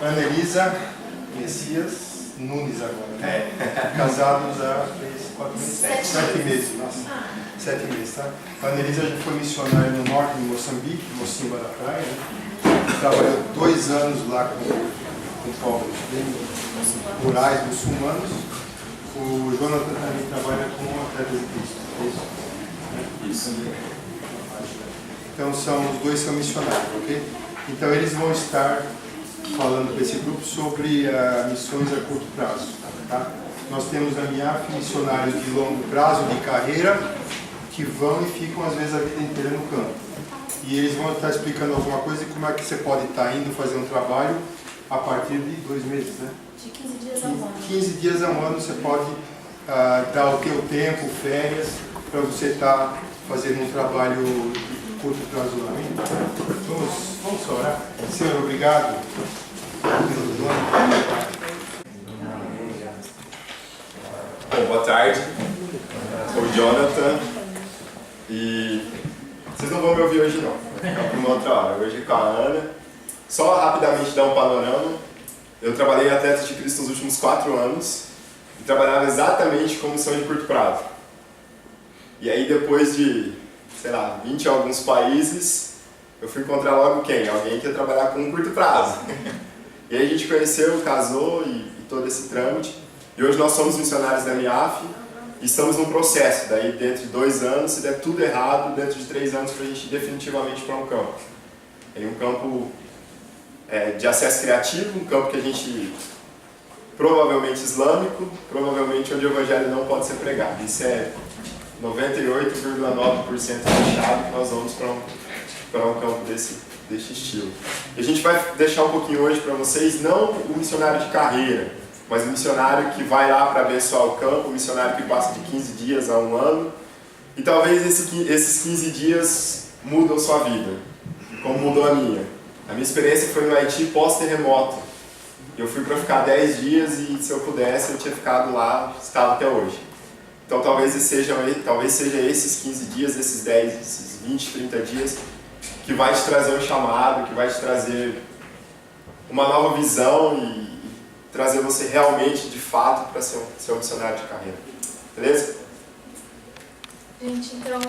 Ana Elisa Messias Nunes agora, né? Casados há 7 meses. Nossa, 7 meses, tá? A Ana Elisa já foi missionária no norte de Moçambique, Mocimba da Praia, né? Trabalhou 2 anos lá com povos rurais muçulmanos. O Jonathan também trabalha com atletas de Cristo. Isso. Então os dois são missionários, ok? Então eles vão estar falando para esse grupo sobre missões a curto prazo. Tá? Nós temos na MIAF missionários de longo prazo, de carreira, que vão e ficam às vezes a vida inteira no campo. E eles vão estar explicando alguma coisa de como é que você pode estar indo fazer um trabalho a partir de 2 meses, né? De 15 dias a um ano. 15 dias a um ano você pode dar o teu tempo, férias, para você estar fazendo um trabalho de curto prazo lá. Vamos orar. Senhor, obrigado. Bom, boa tarde. Sou o Jonathan e vocês não vão me ouvir hoje não, é uma outra hora. Hoje com a Ana. Só rapidamente dar um panorama. Eu trabalhei em Atletas de Cristo nos últimos 4 anos e trabalhava exatamente com missão de curto prazo. E aí depois de, 20 e alguns países, eu fui encontrar logo quem? Alguém que ia trabalhar com um curto prazo. E aí a gente conheceu, casou e todo esse trâmite. E hoje nós somos missionários da MIAF e estamos num processo. Daí dentro de 2 anos, se der tudo errado, dentro de 3 anos para a gente ir definitivamente para um campo. É um campo de acesso criativo, um campo que a gente provavelmente islâmico, provavelmente onde o evangelho não pode ser pregado. Isso é 98,9% fechado que nós vamos para um campo desse estilo. E a gente vai deixar um pouquinho hoje para vocês, não o missionário de carreira, mas o missionário que vai lá para abençoar o campo, o missionário que passa de 15 dias a 1 ano, e talvez esses 15 dias mudam sua vida, como mudou a minha. A minha experiência foi no Haiti pós-terremoto. Eu fui para ficar 10 dias e se eu pudesse eu tinha ficado lá, estava até hoje. Então talvez seja esses 15 dias, esses 10, esses 20, 30 dias que vai te trazer um chamado, que vai te trazer uma nova visão e trazer você realmente, de fato, para ser um missionário de carreira. Beleza? Gente, então,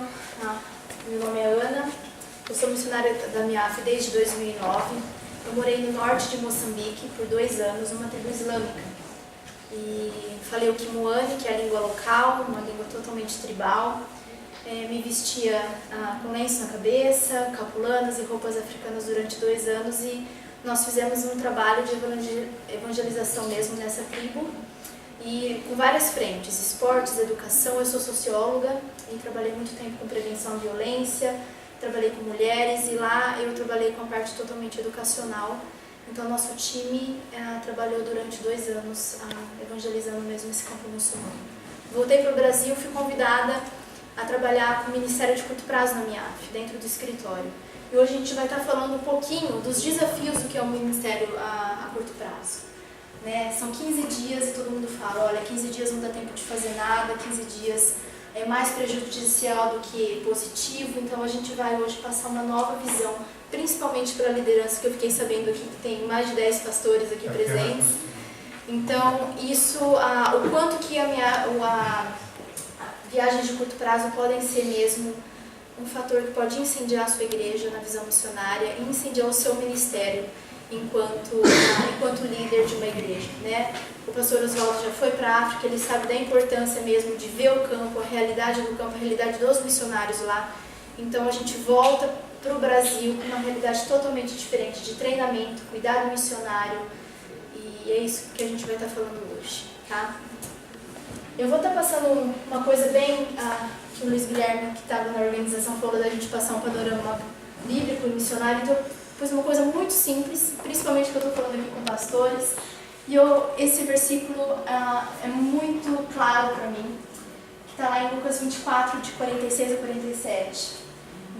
meu nome é Ana, eu sou missionária da MIAF desde 2009. Eu morei no norte de Moçambique por 2 anos, numa tribo islâmica. E falei o Kimuane, que é a língua local, uma língua totalmente tribal. Me vestia com lenço na cabeça, capulanas e roupas africanas durante 2 anos e nós fizemos um trabalho de evangelização mesmo nessa tribo e com várias frentes, esportes, educação. Eu sou socióloga e trabalhei muito tempo com prevenção à violência, trabalhei com mulheres e lá eu trabalhei com a parte totalmente educacional. Então nosso time trabalhou durante 2 anos evangelizando mesmo esse campo muçulmano. Voltei para o Brasil, fui convidada a trabalhar com o Ministério de Curto Prazo na MIAF, dentro do escritório. E hoje a gente vai estar falando um pouquinho dos desafios do que é o Ministério a curto prazo. Né? São 15 dias e todo mundo fala, olha, 15 dias não dá tempo de fazer nada, 15 dias é mais prejudicial do que positivo, então a gente vai hoje passar uma nova visão, principalmente para a liderança, que eu fiquei sabendo aqui que tem mais de 10 pastores aqui presentes. Então, isso, o quanto que viagens de curto prazo podem ser mesmo um fator que pode incendiar a sua igreja na visão missionária e incendiar o seu ministério enquanto líder de uma igreja, né? O pastor Oswaldo já foi para a África, ele sabe da importância mesmo de ver o campo, a realidade do campo, a realidade dos missionários lá. Então a gente volta para o Brasil com uma realidade totalmente diferente de treinamento, cuidado missionário, e é isso que a gente vai estar falando hoje, tá? Eu vou estar passando uma coisa bem que o Luiz Guilherme, que estava na organização, falou da gente passar um panorama bíblico e missionário, então eu pus uma coisa muito simples, principalmente que eu estou falando aqui com pastores, e esse versículo é muito claro para mim, que está lá em Lucas 24, de 46 a 47.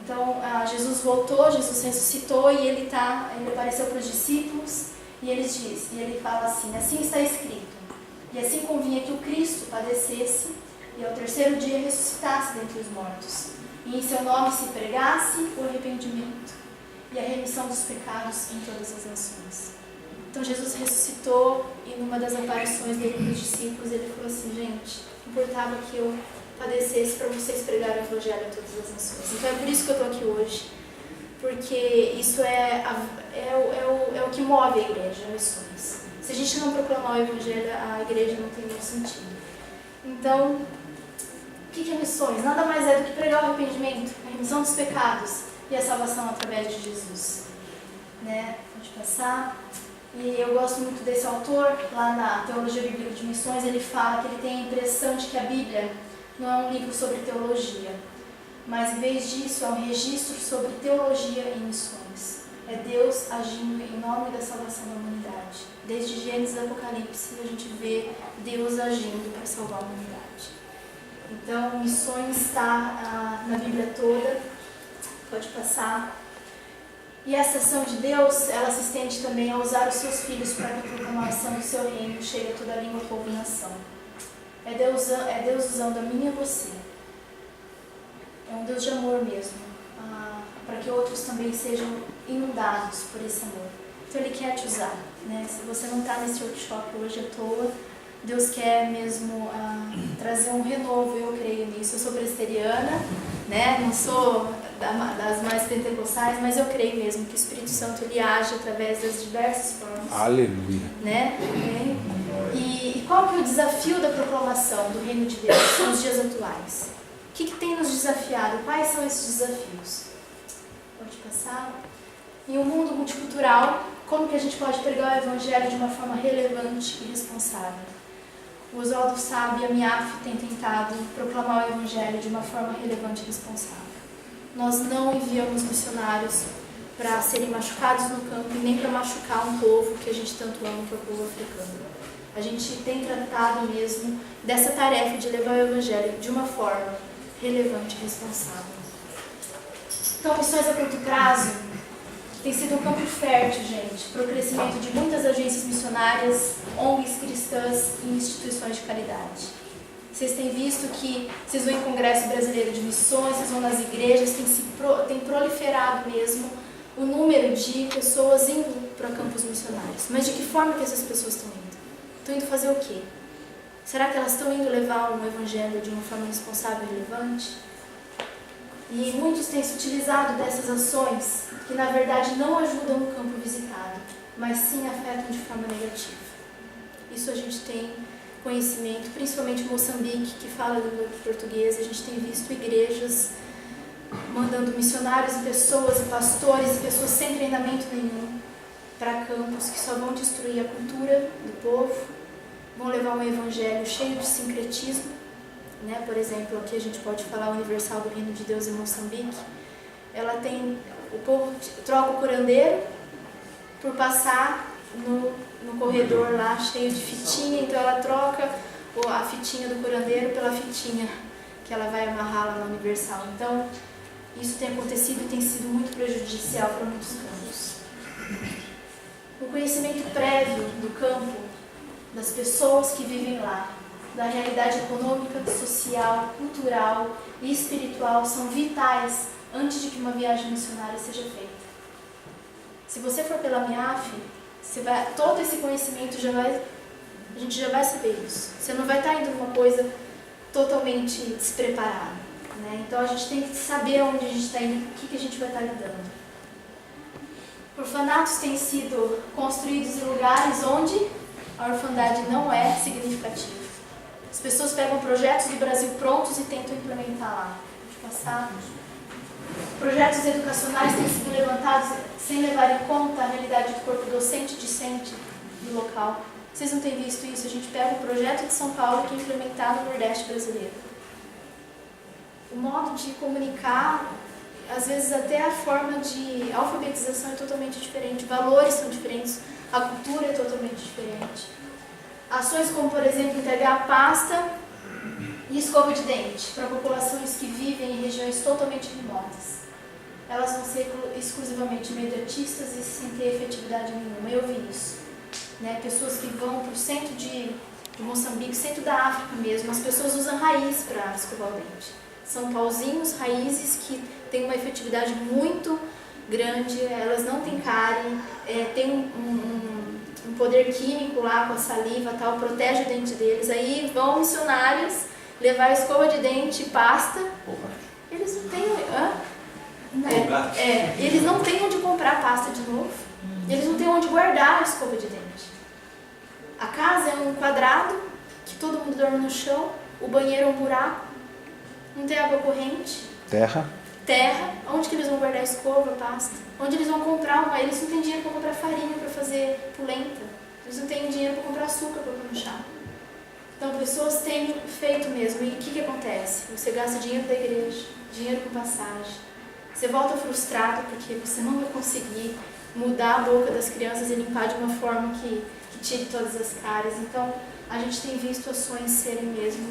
Então, Jesus voltou, Jesus ressuscitou e ele apareceu para os discípulos e ele fala assim, assim está escrito, e assim convinha que o Cristo padecesse e ao 3º dia ressuscitasse dentre os mortos, e em seu nome se pregasse o arrependimento e a remissão dos pecados em todas as nações. Então Jesus ressuscitou e numa das aparições dele para os discípulos, ele falou assim, gente, importava que eu padecesse para vocês pregarem o Evangelho a todas as nações. Então é por isso que eu estou aqui hoje, porque isso é o que move a igreja, missões. Se a gente não proclamar o Evangelho, a igreja não tem nenhum sentido. Então, o que é missões? Nada mais é do que pregar o arrependimento, a remissão dos pecados e a salvação através de Jesus. Né? Pode passar. E eu gosto muito desse autor, lá na Teologia Bíblica de Missões, ele fala que ele tem a impressão de que a Bíblia não é um livro sobre teologia, mas em vez disso é um registro sobre teologia e missões. É Deus agindo em nome da salvação da humanidade. Desde Gênesis e Apocalipse a gente vê Deus agindo para salvar a humanidade. Então, missões está na Bíblia toda, pode passar. E essa ação de Deus, ela se estende também a usar os seus filhos para que a proclamação do seu reino chegue a toda a língua, povo e nação. É Deus usando a mim e a você. É um Deus de amor mesmo, para que outros também sejam inundados por esse amor. Então Ele quer te usar, né? Se você não está nesse workshop hoje à toa, Deus quer mesmo trazer um renovo, eu creio nisso. Eu sou presbiteriana, né? Não sou das mais pentecostais, mas eu creio mesmo que o Espírito Santo ele age através das diversas formas. Aleluia. Né? E qual que é o desafio da proclamação do reino de Deus nos dias atuais? O que tem nos desafiado? Quais são esses desafios? Pode passar. Em um mundo multicultural, como que a gente pode pregar o Evangelho de uma forma relevante e responsável? O Oswaldo Sábio e a MIAF têm tentado proclamar o Evangelho de uma forma relevante e responsável. Nós não enviamos missionários para serem machucados no campo e nem para machucar um povo que a gente tanto ama, que é o povo africano. A gente tem tratado mesmo dessa tarefa de levar o Evangelho de uma forma relevante e responsável. Então, missões a curto prazo tem sido um campo fértil, gente, para o crescimento de muitas agências missionárias, ONGs cristãs e instituições de caridade. Vocês têm visto que vocês vão em Congresso Brasileiro de Missões, vocês vão nas igrejas, tem proliferado mesmo o número de pessoas indo para campos missionários. Mas de que forma que essas pessoas estão indo? Estão indo fazer o quê? Será que elas estão indo levar um evangelho de uma forma responsável e relevante? E muitos têm se utilizado dessas ações que na verdade não ajudam o campo visitado, mas sim afetam de forma negativa. Isso a gente tem conhecimento, principalmente em Moçambique, que fala a língua portuguesa. A gente tem visto igrejas mandando missionários e pessoas, e pastores e pessoas sem treinamento nenhum para campos que só vão destruir a cultura do povo, vão levar um evangelho cheio de sincretismo, né? Por exemplo, aqui a gente pode falar a Universal do Reino de Deus em Moçambique. Ela tem, o povo troca o curandeiro por passar no corredor lá cheio de fitinha, então ela troca a fitinha do curandeiro pela fitinha que ela vai amarrar lá na Universal. Então, isso tem acontecido e tem sido muito prejudicial para muitos campos. O conhecimento prévio do campo, das pessoas que vivem lá, da realidade econômica, social, cultural e espiritual são vitais antes de que uma viagem missionária seja feita. Se você for pela MIAF, todo esse conhecimento a gente já vai saber isso. Você não vai estar indo numa coisa totalmente despreparada, né? Então a gente tem que saber onde a gente está indo, o que a gente vai estar lidando. Orfanatos têm sido construídos em lugares onde a orfandade não é significativa. As pessoas pegam projetos do Brasil prontos e tentam implementar lá. Pode passar. Projetos educacionais têm sido levantados sem levar em conta a realidade do corpo docente e discente do local. Vocês não têm visto isso? A gente pega um projeto de São Paulo que é implementado no Nordeste brasileiro. O modo de comunicar, às vezes até a forma de alfabetização é totalmente diferente, valores são diferentes, a cultura é totalmente diferente. Ações como, por exemplo, entregar pasta e escova de dente para populações que vivem em regiões totalmente remotas. Elas vão ser exclusivamente imediatistas e sem ter efetividade nenhuma. Eu vi isso. Né? Pessoas que vão para o centro de Moçambique, centro da África mesmo, as pessoas usam raiz para escovar o dente. São pauzinhos, raízes que têm uma efetividade muito grande, elas não têm cárie, tem um poder químico lá com a saliva, tal, protege o dente deles. Aí vão missionários levar escova de dente e pasta. Eles não têm... eles não têm onde comprar pasta de novo. Eles não têm onde guardar a escova de dente. A casa é um quadrado, que todo mundo dorme no chão. O banheiro é um buraco. Não tem água corrente. Terra. Onde que eles vão guardar escova, pasta? Onde eles vão comprar uma... Eles não têm dinheiro para comprar farinha para fazer polenta. Eles não têm dinheiro para comprar açúcar para pôr no chá. Então, pessoas têm feito mesmo. E o que acontece? Você gasta dinheiro da igreja, dinheiro com passagem. Você volta frustrado porque você não vai conseguir mudar a boca das crianças e limpar de uma forma que tire todas as cáries. Então, a gente tem visto ações serem mesmo,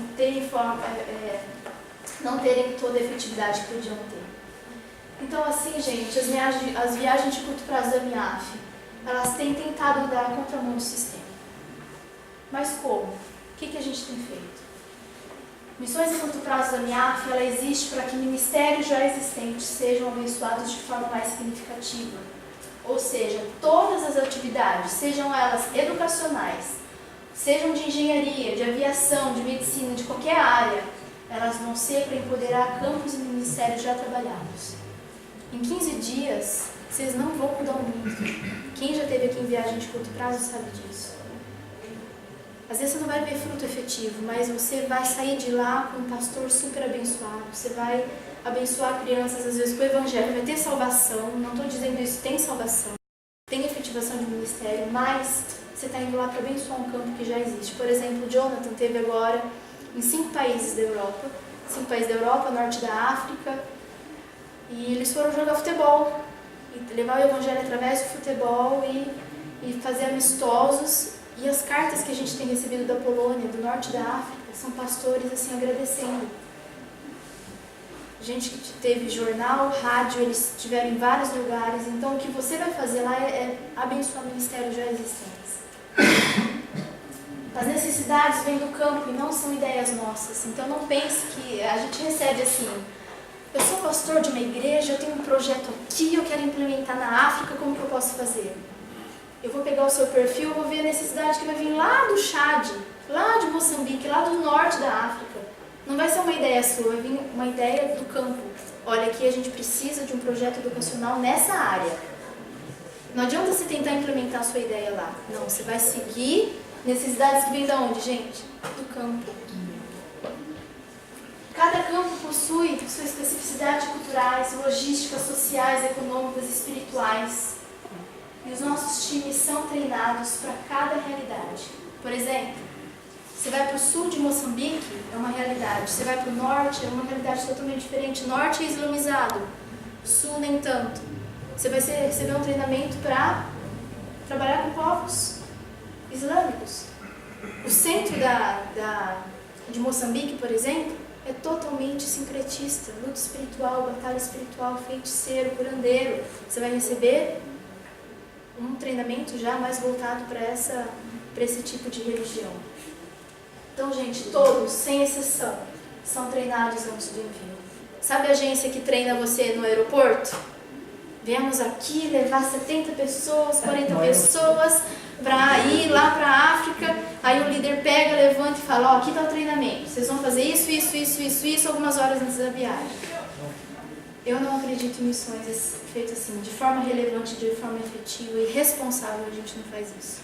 não terem toda a efetividade que podiam ter. Então, assim, gente, as viagens de curto prazo da MIAF, elas têm tentado andar à contramão do sistema. Mas como? O que a gente tem feito? Missões de curto prazo da MIAF, ela existe para que ministérios já existentes sejam abençoados de forma mais significativa. Ou seja, todas as atividades, sejam elas educacionais, sejam de engenharia, de aviação, de medicina, de qualquer área, elas vão ser para empoderar campos e ministérios já trabalhados. Em 15 dias, vocês não vão mudar o mundo. Quem já esteve aqui em viagem de curto prazo sabe disso. Às vezes você não vai ver fruto efetivo, mas você vai sair de lá com um pastor super abençoado. Você vai abençoar crianças, às vezes com o evangelho, vai ter salvação. Não estou dizendo isso, tem salvação, tem efetivação de ministério, mas você está indo lá para abençoar um campo que já existe. Por exemplo, o Jonathan teve agora em 5 países da Europa, norte da África, e eles foram jogar futebol, e levar o evangelho através do futebol e fazer amistosos. E as cartas que a gente tem recebido da Polônia, do norte da África, são pastores assim agradecendo. Gente que teve jornal, rádio, eles estiveram em vários lugares. Então o que você vai fazer lá é abençoar ministérios já existentes. As necessidades vêm do campo e não são ideias nossas. Então não pense que a gente recebe assim, eu sou pastor de uma igreja, eu tenho um projeto aqui, eu quero implementar na África, como que eu posso fazer? Eu vou pegar o seu perfil, vou ver a necessidade que vai vir lá do Chad, lá de Moçambique, lá do norte da África. Não vai ser uma ideia sua, vai vir uma ideia do campo. Olha, aqui a gente precisa de um projeto educacional nessa área. Não adianta você tentar implementar a sua ideia lá. Não, você vai seguir necessidades que vêm de onde, gente? Do campo. Cada campo possui suas especificidades culturais, logísticas, sociais, econômicas, espirituais. E os nossos times são treinados para cada realidade. Por exemplo, você vai para o sul de Moçambique, é uma realidade. Você vai para o norte, é uma realidade totalmente diferente. Norte é islamizado, sul nem tanto. Você vai receber um treinamento para trabalhar com povos islâmicos. O centro de Moçambique, por exemplo, é totalmente sincretista. Luta espiritual, batalha espiritual, feiticeiro, curandeiro. Você vai receber um treinamento já mais voltado para esse tipo de religião. Então, gente, todos, sem exceção, são treinados antes do envio. Sabe a agência que treina você no aeroporto? Viemos aqui levar 70 pessoas, 40 pessoas para ir lá para a África. Aí o líder pega, levanta e fala, ó, aqui está o treinamento. Vocês vão fazer isso, algumas horas antes da viagem. Eu não acredito em missões feitas assim, de forma relevante, de forma efetiva e responsável, a gente não faz isso.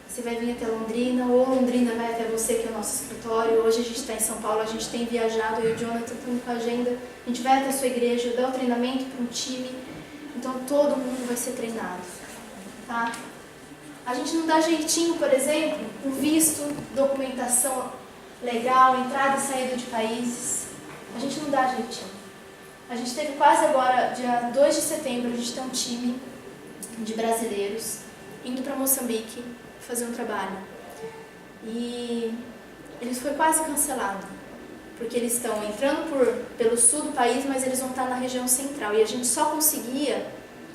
Você vai vir até Londrina, ou Londrina vai até você, que é o nosso escritório. Hoje a gente está em São Paulo, a gente tem viajado, eu e o Jonathan estamos com a agenda. A gente vai até a sua igreja, dá o treinamento para um time. Então todo mundo vai ser treinado. Tá? A gente não dá jeitinho, por exemplo, com visto, documentação legal, entrada e saída de países. A gente não dá jeitinho. A gente teve quase agora, dia 2 de setembro, a gente tem um time de brasileiros indo para Moçambique fazer um trabalho. E ele foi quase cancelado, porque eles estão entrando pelo sul do país, mas eles vão estar na região central. E a gente só conseguia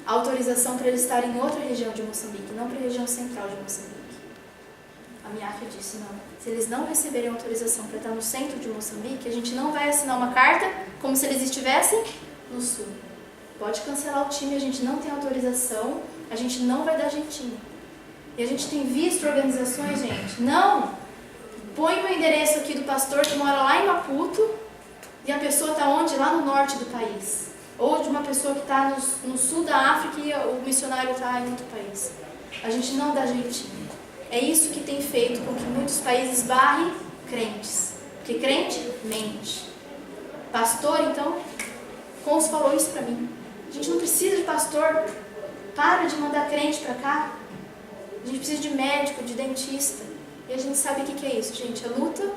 a autorização para eles estarem em outra região de Moçambique, não para a região central de Moçambique. A MIAF disse, não, se eles não receberem autorização para estar no centro de Moçambique, a gente não vai assinar uma carta como se eles estivessem no sul. Pode cancelar o time, a gente não tem autorização, a gente não vai dar jeitinho. E a gente tem visto organizações, gente, não, põe meu endereço aqui do pastor que mora lá em Maputo e a pessoa está onde? Lá no norte do país. Ou de uma pessoa que está no sul da África e o missionário está em outro país. A gente não dá jeitinho. É isso que tem feito com que muitos países barrem crentes. Porque crente mente. Pastor, então, Cons falou isso pra mim. A gente não precisa de pastor. Para de mandar crente pra cá. A gente precisa de médico, de dentista. E a gente sabe o que é isso, gente. É luta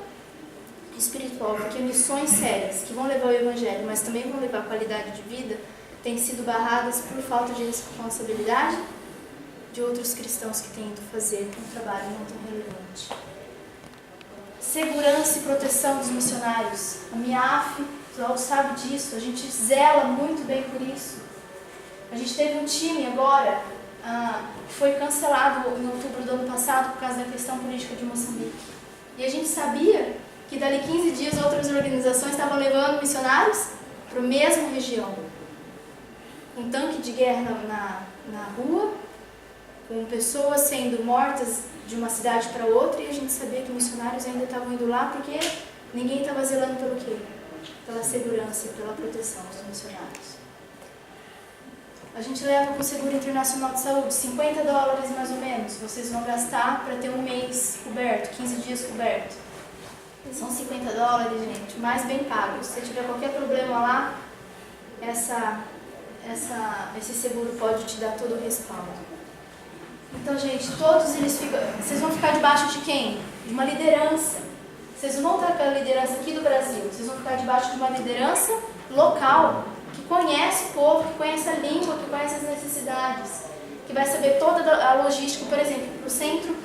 espiritual. Porque missões sérias, que vão levar o evangelho, mas também vão levar qualidade de vida, têm sido barradas por falta de responsabilidade de outros cristãos que tentam fazer um trabalho não tão relevante. Segurança e proteção dos missionários. A MIAF sabe disso, a gente zela muito bem por isso. A gente teve um time agora, que foi cancelado em outubro do ano passado por causa da questão política de Moçambique. E a gente sabia que dali 15 dias outras organizações estavam levando missionários para a mesma região. Um tanque de guerra na rua, com pessoas sendo mortas de uma cidade para outra, e a gente sabia que missionários ainda estavam indo lá porque ninguém estava zelando pelo quê? Pela segurança e pela proteção dos missionários. A gente leva para o Seguro Internacional de Saúde $50 mais ou menos. Vocês vão gastar para ter um mês coberto, 15 dias coberto. São $50, gente, mais bem pago. Se você tiver qualquer problema lá, esse seguro pode te dar todo o respaldo. Então, gente, todos eles ficam... Vocês vão ficar debaixo de quem? De uma liderança. Vocês não vão estar com a liderança aqui do Brasil. Vocês vão ficar debaixo de uma liderança local, que conhece o povo, que conhece a língua, que conhece as necessidades, que vai saber toda a logística. Por exemplo, para o centro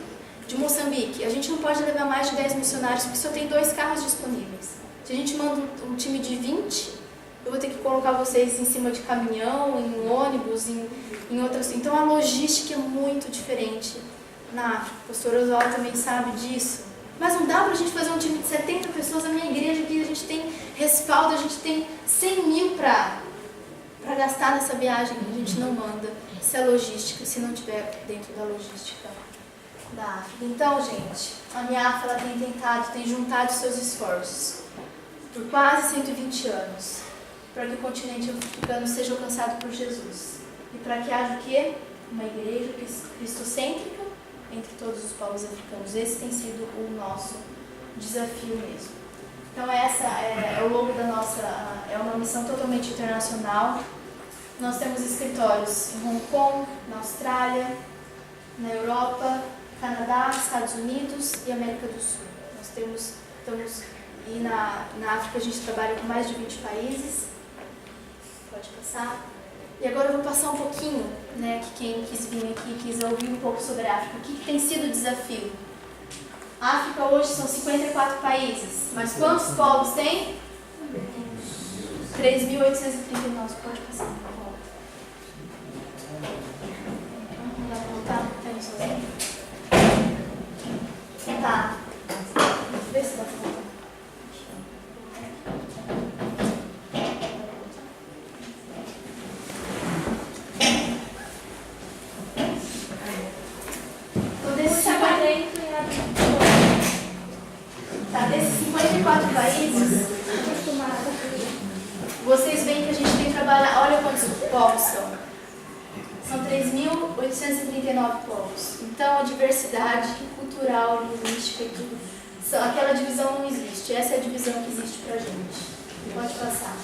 de Moçambique, a gente não pode levar mais de 10 missionários, porque só tem 2 carros disponíveis. Se a gente manda um time de 20... eu vou ter que colocar vocês em cima de caminhão, em ônibus, em outras... Então a logística é muito diferente na África. O pastor Oswaldo também sabe disso. Mas não dá pra gente fazer um time de 70 pessoas. A minha igreja aqui, a gente tem respaldo, a gente tem 100 mil pra gastar nessa viagem. A gente não manda. Isso é logística, se não tiver dentro da logística da África. Então, gente, a MIAF, ela tem tentado, tem juntado seus esforços por quase 120 anos, para que o continente africano seja alcançado por Jesus. E para que haja o quê? Uma igreja cristocêntrica entre todos os povos africanos. Esse tem sido o nosso desafio mesmo. Então essa é o logo da nossa... é uma missão totalmente internacional. Nós temos escritórios em Hong Kong, na Austrália, na Europa, Canadá, Estados Unidos e América do Sul. Nós estamos... E na África a gente trabalha com mais de 20 países. Pode passar. E agora eu vou passar um pouquinho, né, que quem quis vir aqui, quis ouvir um pouco sobre a África. O que tem sido o desafio? A África hoje são 54 países, mas quantos povos tem? 3.839. Pode passar, por favor. Não dá pra voltar? Tá indo sozinho? Tá. Vê se dá pra voltar. Desses 54 países, vocês veem que a gente tem trabalhado, olha quantos povos são. São 3.839 povos. Então a diversidade cultural, linguística e tudo, aquela divisão não existe. Essa é a divisão que existe pra gente. Pode passar.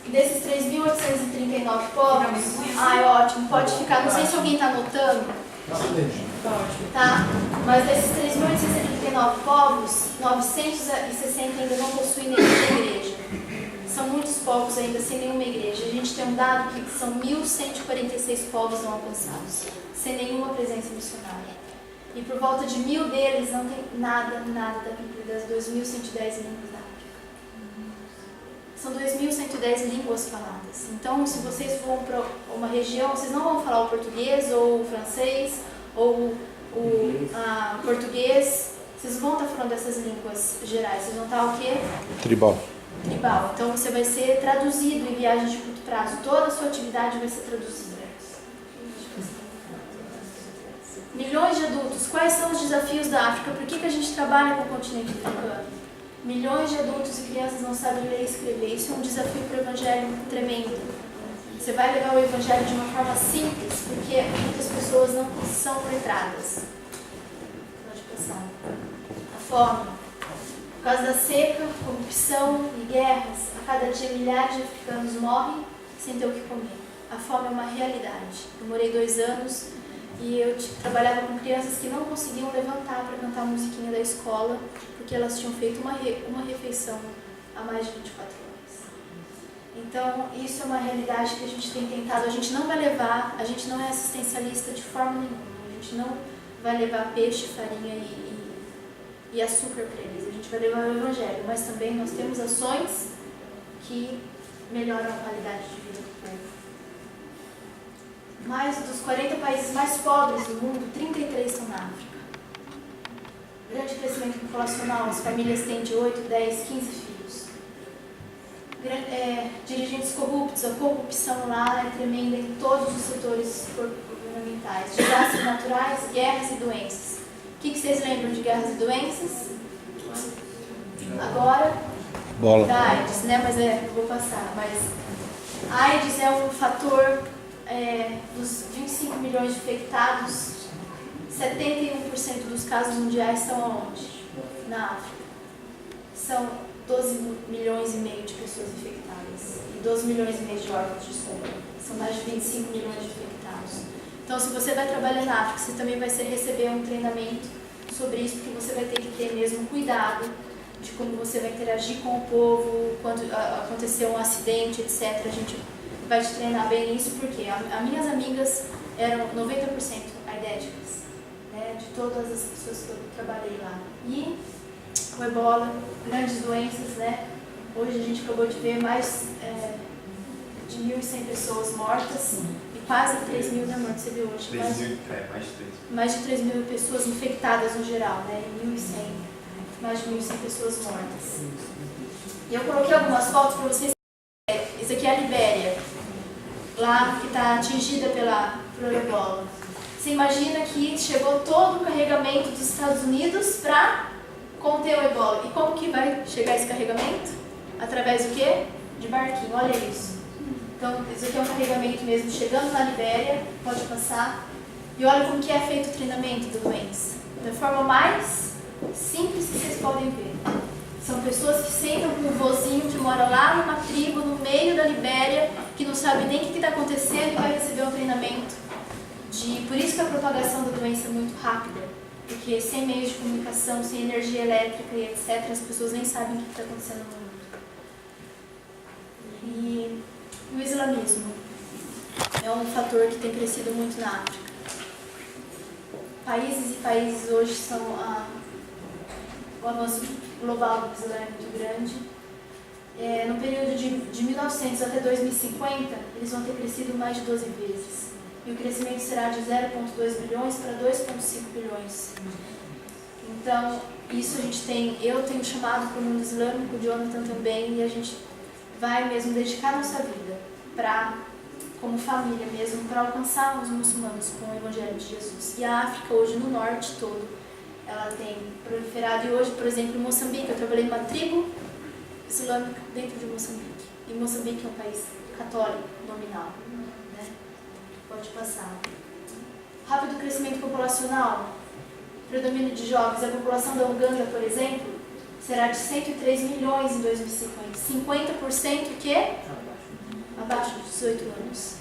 Desses 3.839 povos, ótimo, pode ficar, não sei se alguém está anotando. Tá? Mas desses 3.839 povos, 960 ainda não possuem nenhuma igreja. São muitos povos ainda sem nenhuma igreja. A gente tem um dado que são 1.146 povos não alcançados, sem nenhuma presença missionária. E por volta de 1.000 deles não tem nada da Bíblia, das 2.110 línguas da África. São 2.110 línguas faladas. Então, se vocês vão para uma região, vocês não vão falar o português, ou o francês, ou o português. Vocês vão estar falando dessas línguas gerais. Vocês vão estar o quê? Tribal. Então, você vai ser traduzido em viagens de curto prazo. Toda a sua atividade vai ser traduzida. Milhões de adultos. Quais são os desafios da África? Por que a gente trabalha com o continente africano? Milhões de adultos e crianças não sabem ler e escrever. Isso é um desafio para o Evangelho tremendo. Você vai levar o Evangelho de uma forma simples, porque muitas pessoas não são letradas. Pode passar. A fome. Por causa da seca, corrupção e guerras, a cada dia milhares de africanos morrem sem ter o que comer. A fome é uma realidade. Eu morei 2 anos e eu trabalhava com crianças que não conseguiam levantar para cantar a musiquinha da escola, porque elas tinham feito uma refeição há mais de 24 horas. Então, isso é uma realidade que a gente tem tentado. A gente não vai levar, a gente não é assistencialista de forma nenhuma. A gente não vai levar peixe, farinha e açúcar para eles. A gente vai levar o Evangelho, mas também nós temos ações que melhoram a qualidade de vida do povo. Mais dos 40 países mais pobres do mundo, 33 estão na África. Grande crescimento populacional, as famílias têm de 8, 10, 15 filhos. Dirigentes corruptos, a corrupção lá é tremenda em todos os setores governamentais. Desastres naturais, guerras e doenças. O que vocês lembram de guerras e doenças? Agora, Bola. da AIDS, né? Mas vou passar. Mas a AIDS é um fator dos 25 milhões de infectados, 71% dos casos mundiais estão aonde? Na África. São 12 milhões e meio de pessoas infectadas e 12 milhões e meio de órfãos de sombra. São mais de 25 milhões de infectados. Então, se você vai trabalhar na África, você também vai receber um treinamento sobre isso, porque você vai ter que ter mesmo cuidado de como você vai interagir com o povo, quando acontecer um acidente, etc. A gente vai te treinar bem nisso, porque as minhas amigas eram 90% aidéticas, né, de todas as pessoas que eu trabalhei lá. E o ebola, grandes doenças, né? Hoje a gente acabou de ver mais de 1.100 pessoas mortas e quase 3.000 na morte, você viu hoje? Mais de 3. Mais de 3.000 pessoas infectadas no geral, né? 1.100, mais de 1.100 pessoas mortas. E eu coloquei algumas fotos para vocês. Isso aqui é a Libéria, lá que está atingida pelo ebola. Você imagina que chegou todo o carregamento dos Estados Unidos para conter o ebola. E como que vai chegar esse carregamento? Através do quê? De barquinho, olha isso. Então, isso aqui é um carregamento mesmo, chegando na Libéria, pode passar. E olha como que é feito o treinamento da doença. Da forma mais simples que vocês podem ver. São pessoas que sentam com um vozinho que mora lá numa tribo, no meio da Libéria, que não sabe nem o que está acontecendo e vai receber um treinamento. Por isso que a propagação da doença é muito rápida. Porque sem meios de comunicação, sem energia elétrica e etc., as pessoas nem sabem o que está acontecendo no mundo. E o islamismo é um fator que tem crescido muito na África. Países e países hoje são... o avanço global do Islã é muito grande. No período de 1900 até 2050, eles vão ter crescido mais de 12 vezes. E o crescimento será de 0,2 bilhões para 2,5 bilhões. Então, isso eu tenho chamado para o mundo islâmico, o Jonathan também, e a gente vai mesmo dedicar nossa vida como família mesmo, para alcançar os muçulmanos com o Evangelho de Jesus. E a África hoje, no norte todo, ela tem proliferado. E hoje, por exemplo, em Moçambique, eu trabalhei numa tribo islâmica dentro de Moçambique. E Moçambique é um país católico, nominal. Né? Pode passar. Rápido crescimento populacional, predomínio de jovens. A população da Uganda, por exemplo, será de 103 milhões em 2050. 50% que? Abaixo de 18 anos.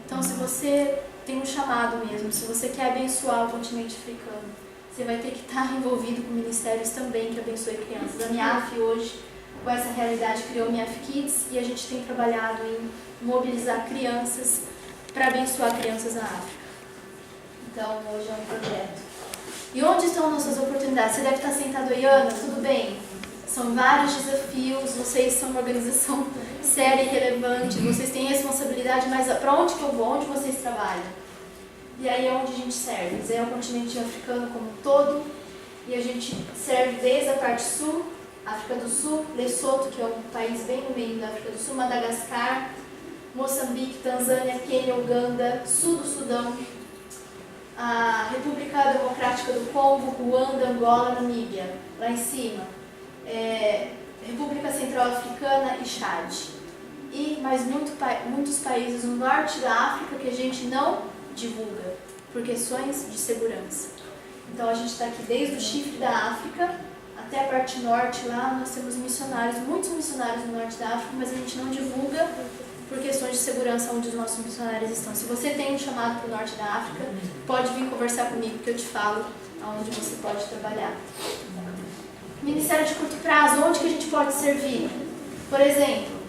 Então, se você tem um chamado mesmo, se você quer abençoar o continente africano, você vai ter que estar envolvido com ministérios também que abençoem crianças. A MIAF hoje, com essa realidade, criou o MIAF Kids e a gente tem trabalhado em mobilizar crianças para abençoar crianças na África. Então, hoje é um projeto. E onde estão nossas oportunidades? Você deve estar sentado aí, Ana, tudo bem? São vários desafios, vocês são uma organização séria e relevante, vocês têm responsabilidade, mas para onde que eu vou? Onde vocês trabalham? E aí é onde a gente serve. É o continente africano como um todo, e a gente serve desde a parte sul, África do Sul, Lesoto, que é um país bem no meio da África do Sul, Madagascar, Moçambique, Tanzânia, Quênia, Uganda, sul do Sudão, a República Democrática do Congo, Ruanda, Angola, Namíbia, lá em cima, República Central Africana e Chad. E mais muitos países no norte da África que a gente não divulga, por questões de segurança. Então a gente está aqui desde o chifre da África até a parte norte, lá nós temos missionários, muitos missionários no norte da África, mas a gente não divulga por questões de segurança onde os nossos missionários estão. Se você tem um chamado para o norte da África, pode vir conversar comigo que eu te falo aonde você pode trabalhar. Ministério de curto prazo, onde que a gente pode servir? Por exemplo,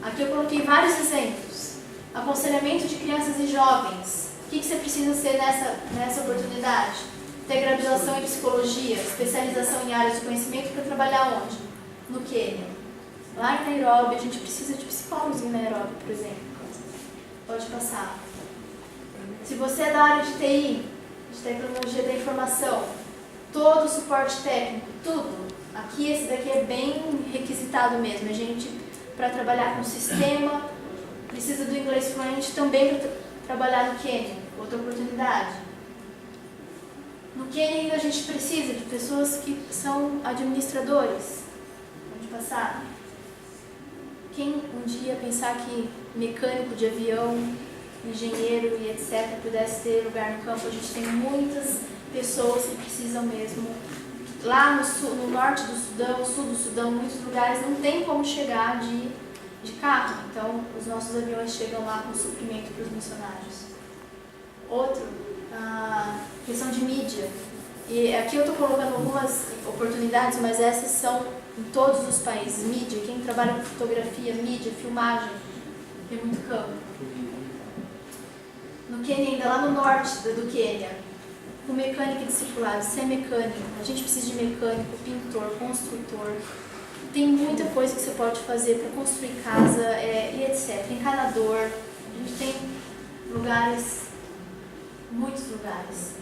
aqui eu coloquei vários exemplos. Aconselhamento de crianças e jovens. O que você precisa ser nessa oportunidade? Ter graduação em psicologia, especialização em áreas de conhecimento para trabalhar onde? No Quênia. Lá em Nairobi, a gente precisa de psicólogos em Nairobi, por exemplo. Pode passar. Se você é da área de TI, de tecnologia da informação, todo o suporte técnico, tudo. Aqui, esse daqui é bem requisitado mesmo. A gente, para trabalhar com o sistema, precisa do inglês fluente também para trabalhar no Quênia. Outra oportunidade. No Quênia ainda a gente precisa de pessoas que são administradores. Pode passar. Quem um dia pensar que mecânico de avião, engenheiro e etc. pudesse ter lugar no campo, a gente tem muitas pessoas que precisam mesmo. Lá no norte do Sudão, sul do Sudão, muitos lugares não tem como chegar de carro. Então, os nossos aviões chegam lá com suprimento para os missionários. Outro, a questão de mídia. E aqui eu estou colocando algumas oportunidades, mas essas são em todos os países. Mídia, quem trabalha com fotografia, mídia, filmagem, tem muito campo. No Quênia, ainda lá no norte do Quênia, com mecânico e discipulado, se é mecânico, a gente precisa de mecânico, pintor, construtor. Tem muita coisa que você pode fazer para construir casa e etc. Encanador, a gente tem lugares, muitos lugares.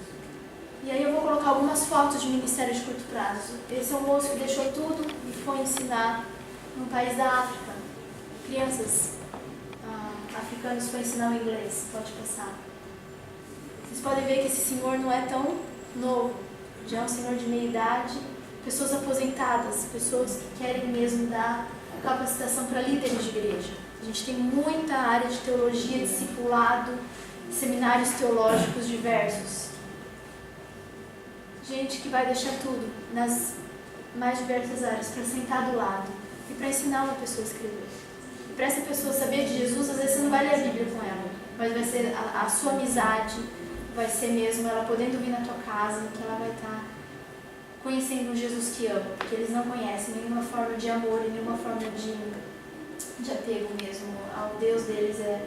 E aí eu vou colocar algumas fotos de ministério de curto prazo. Esse é um moço que deixou tudo e foi ensinar num país da África. Crianças africanos foi ensinar o inglês. Pode passar. Vocês podem ver que esse senhor não é tão novo. Já é um senhor de meia idade. Pessoas aposentadas, pessoas que querem mesmo dar capacitação para líderes de igreja. A gente tem muita área de teologia, discipulado, seminários teológicos diversos. Gente que vai deixar tudo nas mais diversas áreas para sentar do lado e para ensinar uma pessoa a escrever. E para essa pessoa saber de Jesus, às vezes você não vai ler a Bíblia com ela, mas vai ser a sua amizade, vai ser mesmo ela podendo vir na tua casa, que ela vai estar conhecendo um Jesus que ama, porque eles não conhecem nenhuma forma de amor e nenhuma forma de apego mesmo. Ao Deus deles é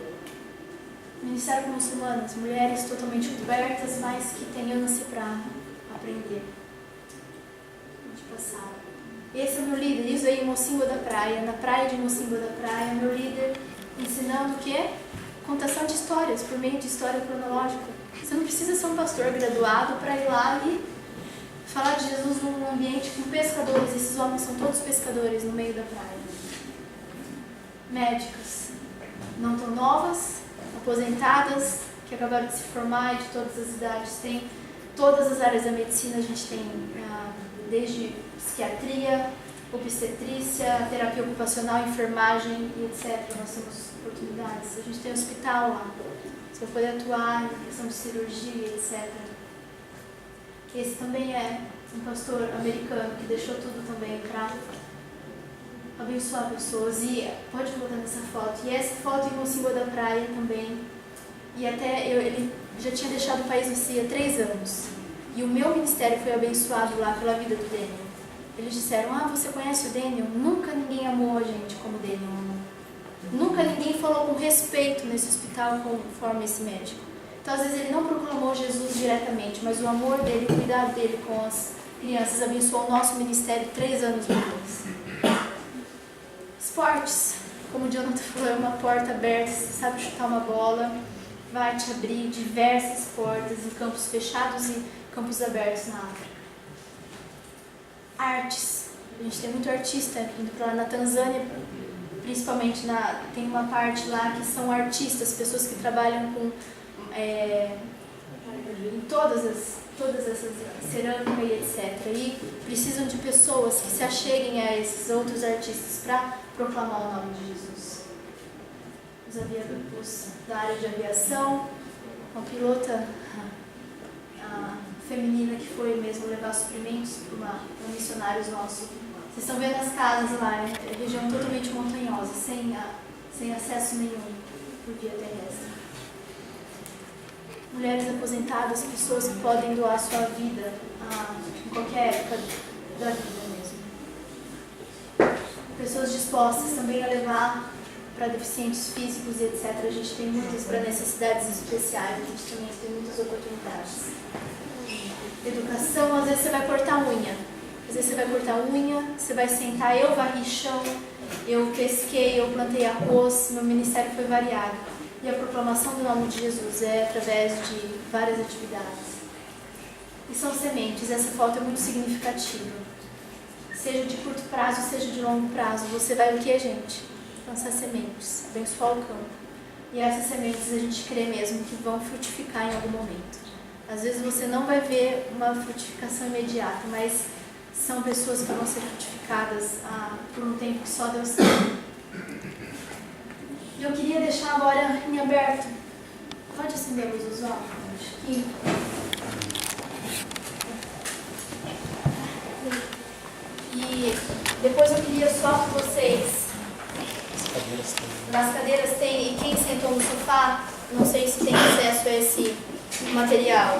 ministério com muçulmanas, mulheres totalmente cobertas, mas que têm ânsia para aprender. Pode passar. Esse é o meu líder, isso aí, Mocimboa da Praia, na praia de Mocimboa da Praia, meu líder ensinando o quê? Contação de histórias, por meio de história cronológica. Você não precisa ser um pastor graduado para ir lá e falar de Jesus num ambiente com pescadores. Esses homens são todos pescadores no meio da praia. Médicas, não tão novas, aposentadas, que acabaram de se formar e de todas as idades. Tem todas as áreas da medicina, a gente tem desde psiquiatria, obstetrícia, terapia ocupacional, enfermagem e etc. Nós temos oportunidades. A gente tem hospital lá, você vai poder atuar em questão de cirurgia, etc. Esse também é um pastor americano que deixou tudo também para abençoar pessoas. E pode voltar nessa foto. E essa foto em Mocimboa da Praia também. E até ele já tinha deixado o país há 3 anos. E o meu ministério foi abençoado lá pela vida do Daniel. Eles disseram, você conhece o Daniel? Nunca ninguém amou a gente como o Daniel amou. Nunca ninguém falou com respeito nesse hospital conforme esse médico. Então, às vezes, ele não proclamou Jesus diretamente, mas o amor dele, o cuidado dele com as crianças abençoou o nosso ministério 3 anos depois. Esportes. Como o Jonathan falou, é uma porta aberta, você sabe chutar uma bola, vai te abrir diversas portas em campos fechados e campos abertos na África. Artes. A gente tem muito artista indo para lá na Tanzânia, principalmente tem uma parte lá que são artistas, pessoas que trabalham com em todas essas cerâmica e etc. E precisam de pessoas que se acheguem a esses outros artistas para proclamar o nome de Jesus. Os da área de aviação, uma pilota feminina que foi mesmo levar suprimentos para missionários nossos. Vocês estão vendo as casas lá, é região totalmente montanhosa, sem acesso nenhum por via terrestre. Mulheres aposentadas, pessoas que podem doar sua vida em qualquer época da vida mesmo. Pessoas dispostas também a levar para deficientes físicos e etc. A gente tem muitas para necessidades especiais, a gente também tem muitas oportunidades. Educação, às vezes você vai cortar unha. Às vezes você vai cortar unha, você vai sentar, eu varri chão, eu pesquei, eu plantei arroz, meu ministério foi variado. E a proclamação do nome de Jesus é através de várias atividades. E são sementes, essa foto é muito significativa. Seja de curto prazo, seja de longo prazo, você vai o que, gente? Lançar sementes, abençoar o campo. E essas sementes a gente crê mesmo que vão frutificar em algum momento. Às vezes você não vai ver uma frutificação imediata, mas são pessoas que vão ser frutificadas por um tempo que só Deus sabe. Eu queria deixar agora em aberto. Pode acender a luz dos olhos? E depois eu queria só com vocês. Nas cadeiras tem, e quem sentou no sofá, não sei se tem acesso a esse material,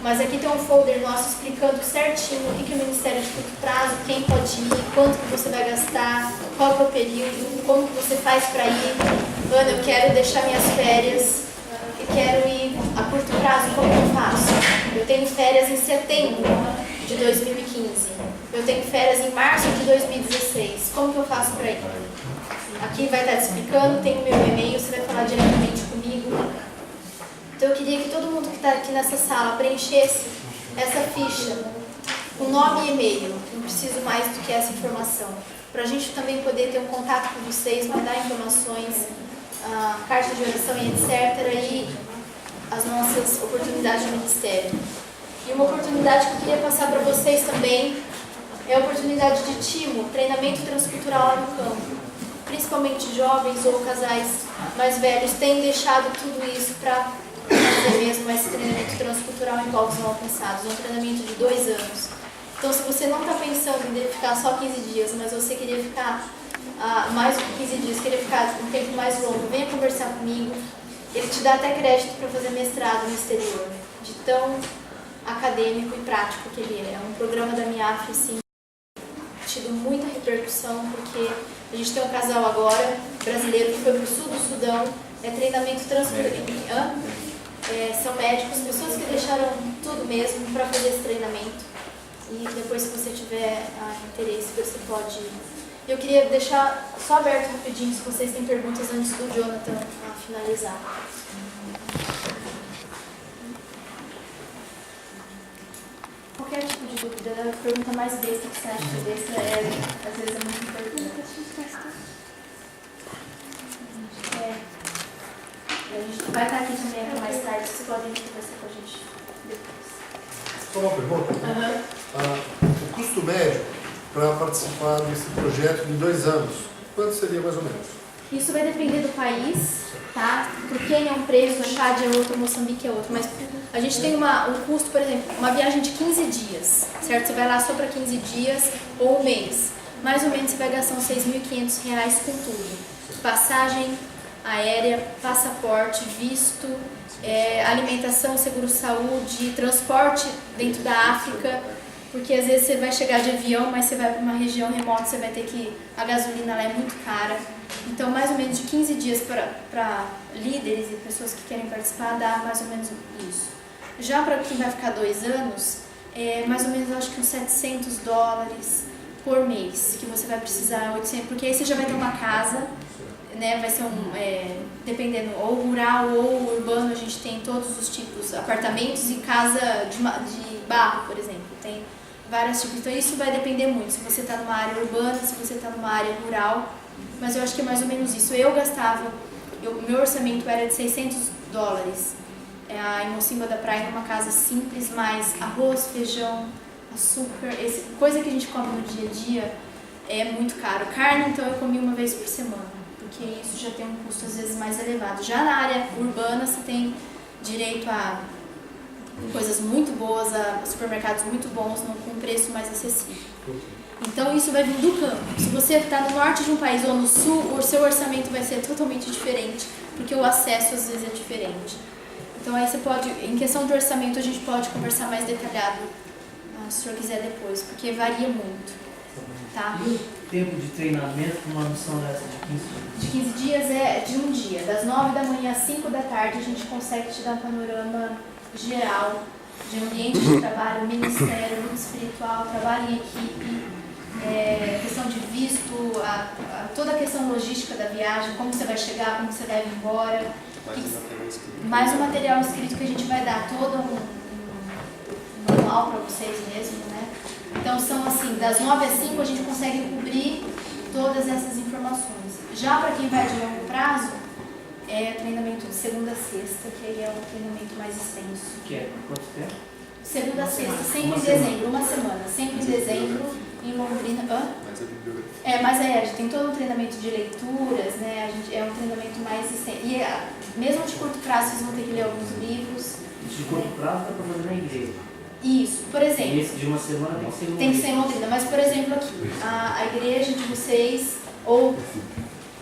mas aqui tem um folder nosso explicando certinho o que é o Ministério de Curto Prazo, quem pode ir, quanto que você vai gastar, qual que é o período, como que você faz para ir. Ana, eu quero deixar minhas férias, eu quero ir a curto prazo, como eu faço? Eu tenho férias em setembro de 2015, eu tenho férias em março de 2016, como que eu faço para ir? Aqui vai estar te explicando, tem o meu e-mail, você vai falar diretamente comigo. Então eu queria que todo mundo que está aqui nessa sala preenchesse essa ficha, o nome e e-mail, não preciso mais do que essa informação, para a gente também poder ter um contato com vocês, mandar informações, carta de oração e etc. E as nossas oportunidades de ministério. E uma oportunidade que eu queria passar para vocês também é a oportunidade de TIMO, treinamento transcultural lá no campo. Principalmente jovens ou casais mais velhos têm deixado tudo isso para fazer mesmo esse treinamento transcultural em povos não alcançados, um treinamento de 2 anos. Então, se você não está pensando em ficar só 15 dias, mas você queria ficar mais do que 15 dias, queria ficar um tempo mais longo, venha conversar comigo. Ele te dá até crédito para fazer mestrado no exterior, de tão acadêmico e prático que ele é. É um programa da MIAF, assim, tido muita repercussão, porque a gente tem um casal agora, brasileiro, que foi para o sul do Sudão, é treinamento transcultural. São médicos, pessoas que deixaram tudo mesmo para fazer esse treinamento. E depois, se você tiver interesse, você pode. Eu queria deixar só aberto rapidinho, se vocês têm perguntas antes do Jonathan finalizar. Qualquer tipo de dúvida, a pergunta mais besta que você acha que besta às vezes é muito importante. A gente vai estar aqui também mais tarde, vocês podem conversar com a gente depois. Só uma pergunta? O custo médio para participar desse projeto de 2 anos, quanto seria mais ou menos? Isso vai depender do país, tá? Por Quênia é um preço, Chad é outro, Moçambique é outro. Mas a gente tem um custo, por exemplo, uma viagem de 15 dias, certo? Você vai lá só para 15 dias ou um mês. Mais ou menos você vai gastar uns R$6.500 com tudo. Passagem aérea, passaporte, visto, alimentação, seguro-saúde, transporte dentro da África, porque às vezes você vai chegar de avião, mas você vai para uma região remota, você vai ter que... a gasolina lá é muito cara. Então, mais ou menos de 15 dias para líderes e pessoas que querem participar, dá mais ou menos isso. Já para quem vai ficar 2 anos, mais ou menos, acho que uns $700 por mês, que você vai precisar, 800, porque aí você já vai ter uma casa, né, vai ser dependendo, ou rural ou urbano, a gente tem todos os tipos, apartamentos e casa de barro, por exemplo, tem vários tipos. Então isso vai depender muito, se você está numa área urbana, se você está numa área rural, mas eu acho que é mais ou menos isso. Eu gastava, meu orçamento era de $600, em Mocimba da Praia, numa casa simples, mas arroz, feijão, açúcar, coisa que a gente come no dia a dia é muito caro. Carne, então, eu comi uma vez por semana, porque isso já tem um custo às vezes mais elevado. Já na área urbana você tem direito a coisas muito boas, a supermercados muito bons, com um preço mais acessível. Então isso vai vir do campo. Se você está no norte de um país ou no sul, o seu orçamento vai ser totalmente diferente, porque o acesso às vezes é diferente. Então aí você pode, em questão de orçamento, a gente pode conversar mais detalhado, se o senhor quiser depois, porque varia muito. Tá? E o tempo de treinamento para uma missão dessa de 15 dias? De 15 dias é de um dia, das 9 da manhã às 5 da tarde, a gente consegue te dar um panorama geral de ambiente de trabalho, ministério, luta espiritual, trabalho em equipe, questão de visto, toda a questão logística da viagem, como você vai chegar, como você deve ir embora. Mais um material escrito que a gente vai dar todo um manual para vocês mesmo, né? Então são assim, das 9 às 5 a gente consegue cobrir todas essas informações. Já para quem vai de longo prazo, é treinamento de segunda a sexta, que aí é um treinamento mais extenso. Que é por quanto tempo? Segunda a sexta, sempre em dezembro, uma semana, sempre em dezembro, em Londrina. Mas a gente tem todo um treinamento de leituras, né? É um treinamento mais extenso. E mesmo de curto prazo, vocês vão ter que ler alguns livros. De curto prazo dá para fazer na igreja. Isso, por exemplo. E esse de uma semana tem que ser em Londrina. Tem que ser em Londrina, mas por exemplo aqui, a igreja de vocês, ou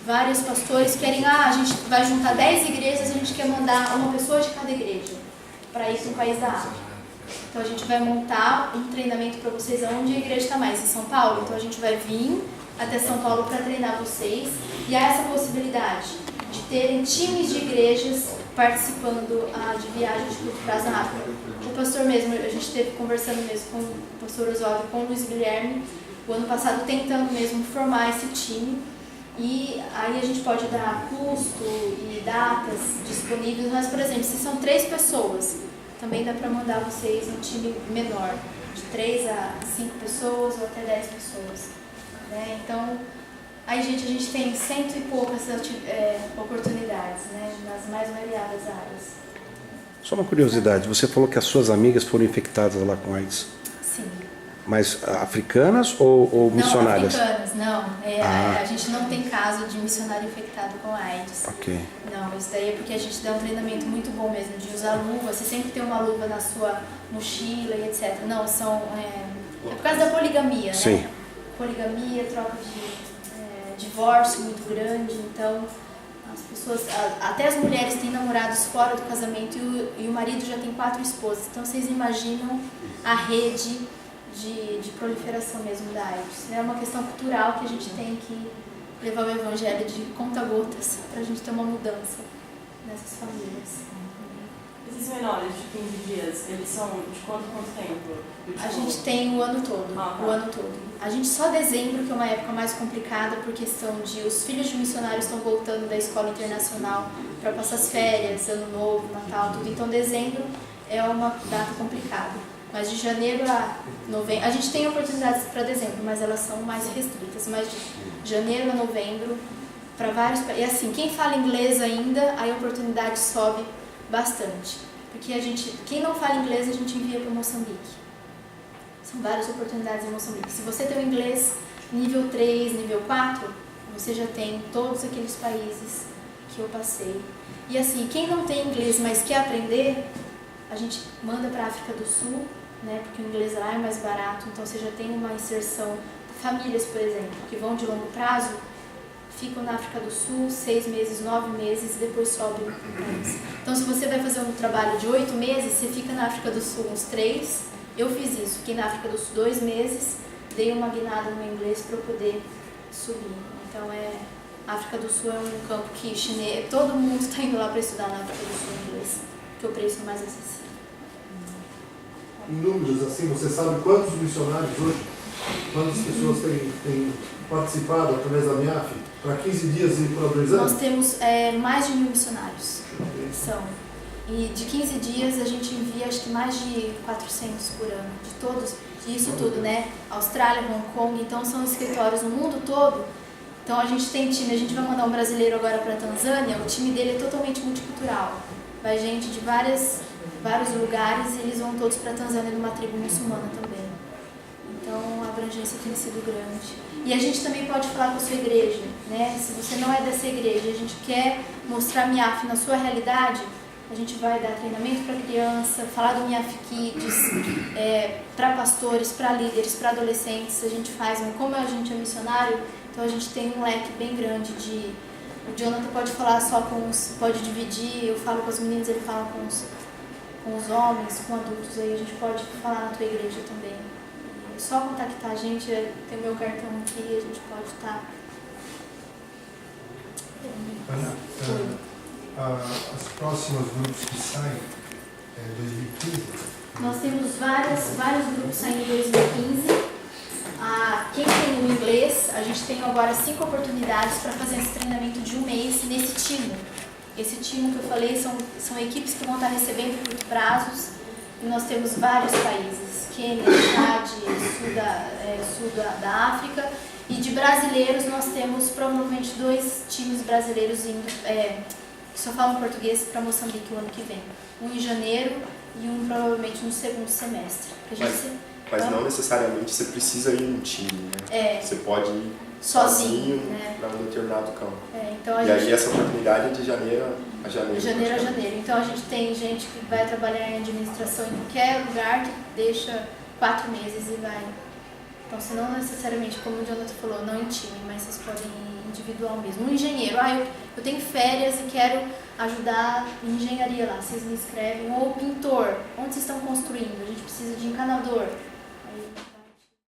vários pastores querem, a gente vai juntar 10 igrejas, a gente quer mandar uma pessoa de cada igreja para ir para um país da África. Então a gente vai montar um treinamento para vocês onde a igreja está mais, em São Paulo. Então a gente vai vir até São Paulo para treinar vocês. E há essa possibilidade de terem times de igrejas participando de viagens de curto prazo na África. O pastor mesmo, a gente esteve conversando mesmo com o pastor Oswaldo e com o Luiz Guilherme, o ano passado tentando mesmo formar esse time. E aí a gente pode dar custo e datas disponíveis, mas por exemplo, se são 3 pessoas, também dá para mandar vocês um time menor, de 3 a 5 pessoas ou até 10 pessoas. Né? Então, aí gente, a gente tem 100 e poucas oportunidades, né? Nas mais variadas áreas. Só uma curiosidade, você falou que as suas amigas foram infectadas lá com AIDS. Sim. Mas africanas ou missionárias? Não, africanas, não. A gente não tem caso de missionário infectado com AIDS. Ok. Não, isso daí é porque a gente dá um treinamento muito bom mesmo, de usar luva. Você sempre tem uma luva na sua mochila e etc. Não, é por causa da poligamia, né? Sim. Poligamia, troca de divórcio muito grande, então as pessoas, até as mulheres têm namorados fora do casamento e o marido já tem 4 esposas. Então vocês imaginam a rede de proliferação mesmo da AIDS. É uma questão cultural que a gente tem que levar o evangelho de conta-gotas para a gente ter uma mudança nessas famílias. Esses menores de 15 dias, eles são de quanto tempo? A gente tem o ano todo, o ano todo. A gente só dezembro, que é uma época mais complicada por questão de os filhos de missionários estão voltando da escola internacional para passar as férias, ano novo, Natal, tudo. Então dezembro é uma data complicada. Mas de janeiro a novembro, a gente tem oportunidades para dezembro, mas elas são mais restritas. Mas de janeiro a novembro, para vários países. E assim, quem fala inglês ainda, aí a oportunidade sobe bastante. Porque quem não fala inglês, a gente envia para Moçambique. São várias oportunidades em Moçambique. Se você tem o inglês nível 3, nível 4, você já tem todos aqueles países que eu passei. E assim, quem não tem inglês, mas quer aprender, a gente manda para a África do Sul, né, porque o inglês lá é mais barato, então você já tem uma inserção. Famílias, por exemplo, que vão de longo prazo, ficam na África do Sul 6 meses, 9 meses e depois sobem para o país. Então, se você vai fazer um trabalho de 8 meses, você fica na África do Sul uns 3. Eu fiz isso, fiquei na África do Sul 2 meses, dei uma guinada no inglês para eu poder subir. Então, a África do Sul é um campo que todo mundo está indo lá para estudar na África do Sul em inglês, porque o preço é mais acessível. Em números, assim, você sabe quantos missionários hoje, quantas pessoas têm participado através da MIAF para 15 dias e para 2 anos? Nós temos mais de 1.000 missionários. São. E de 15 dias a gente envia acho que mais de 400 por ano, de todos, disso tudo, né? Austrália, Hong Kong, então são escritórios no mundo todo. Então a gente tem time, a gente vai mandar um brasileiro agora para a Tanzânia, o time dele é totalmente multicultural. vai gente de vários lugares e eles vão todos para a Tanzânia numa tribo muçulmana também. Então a abrangência tem sido grande. E a gente também pode falar com a sua igreja, né? Se você não é dessa igreja e a gente quer mostrar a MIAF na sua realidade, a gente vai dar treinamento para criança, falar do MIAF Kids, para pastores, para líderes, para adolescentes. A gente faz, como a gente é missionário, então a gente tem um leque bem grande de... O Jonathan pode falar só com os... Pode dividir, eu falo com os meninos, ele fala com os homens, com adultos. Aí a gente pode falar na tua igreja também. É só contactar a gente, tem meu cartão aqui, a gente pode estar... Ana, os próximos grupos que saem é 2015? Nós temos vários grupos saindo em 2015. Quem tem o inglês, a gente tem agora 5 oportunidades para fazer esse treinamento de um mês nesse time. Esse time que eu falei são equipes que vão estar recebendo por prazos e nós temos vários países, Quênia, Chad, sul da África, e de brasileiros nós temos provavelmente 2 times brasileiros indo, que só falam português para Moçambique o ano que vem. Um em janeiro e um provavelmente no segundo semestre. Mas não necessariamente você precisa ir num time, né? Você pode ir sozinho né? para um determinado campo. Então aí essa oportunidade é de janeiro a janeiro. Janeiro a janeiro. Então a gente tem gente que vai trabalhar em administração em qualquer lugar, que deixa 4 meses e vai. Então, se não necessariamente, como o Jonathan falou, não em time, mas vocês podem ir individual mesmo. Um engenheiro, eu tenho férias e quero ajudar em engenharia lá, vocês me inscrevem. Ou pintor, onde vocês estão construindo? A gente precisa de encanador. Aí,